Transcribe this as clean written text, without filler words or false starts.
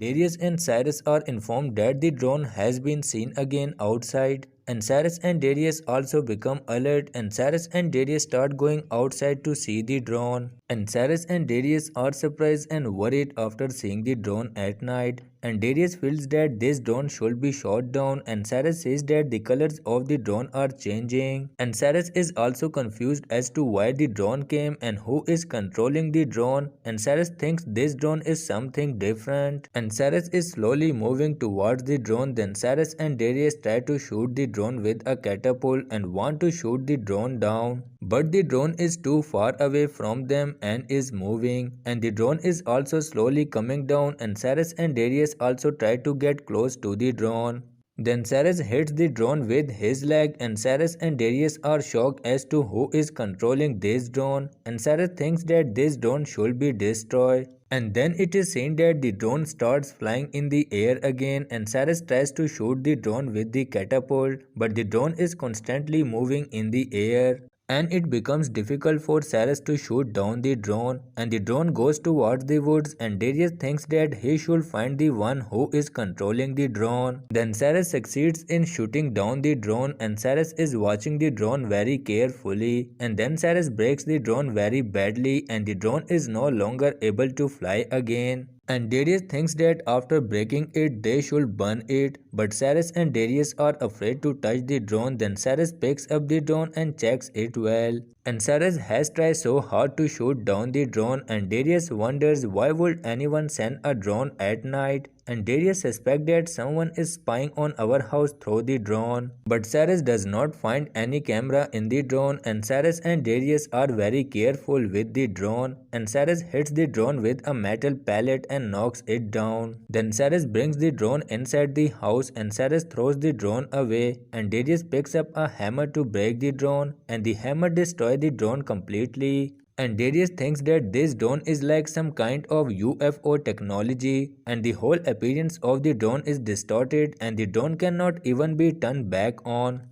Darius and Cyrus are informed that the drone has been seen again outside, and Cyrus and Darius also become alert, and Cyrus and Darius start going outside to see the drone. And Cyrus and Darius are surprised and worried after seeing the drone at night, and Darius feels that this drone should be shot down, and Cyrus says that the colors of the drone are changing, and Cyrus is also confused as to why the drone came and who is controlling the drone, and Cyrus thinks this drone is something different, and Cyrus is slowly moving towards the drone. Then Cyrus and Darius try to shoot the drone with a catapult and want to shoot the drone down, but the drone is too far away from them and is moving, and the drone is also slowly coming down, and Cyrus and Darius also try to get close to the drone. Then Cyrus hits the drone with his leg, and Cyrus and Darius are shocked as to who is controlling this drone, and Cyrus thinks that this drone should be destroyed. And then it is seen that the drone starts flying in the air again, and Cyrus tries to shoot the drone with the catapult, but the drone is constantly moving in the air, and it becomes difficult for Cyrus to shoot down the drone, and the drone goes towards the woods, and Darius thinks that he should find the one who is controlling the drone. Then Cyrus succeeds in shooting down the drone, and Cyrus is watching the drone very carefully, and then Cyrus breaks the drone very badly, and the drone is no longer able to fly again. And Darius thinks that after breaking it they should burn it, but Cyrus and Darius are afraid to touch the drone. Then Cyrus picks up the drone and checks it well, and Cyrus has tried so hard to shoot down the drone, and Darius wonders why would anyone send a drone at night, and Darius suspects that someone is spying on our house through the drone. But Cyrus does not find any camera in the drone, and Cyrus and Darius are very careful with the drone, and Cyrus hits the drone with a metal pallet and knocks it down. Then Cyrus brings the drone inside the house, and Cyrus throws the drone away, and Darius picks up a hammer to break the drone, and the hammer destroys the drone completely. And Darius thinks that this drone is like some kind of UFO technology, and the whole appearance of the drone is distorted, and the drone cannot even be turned back on.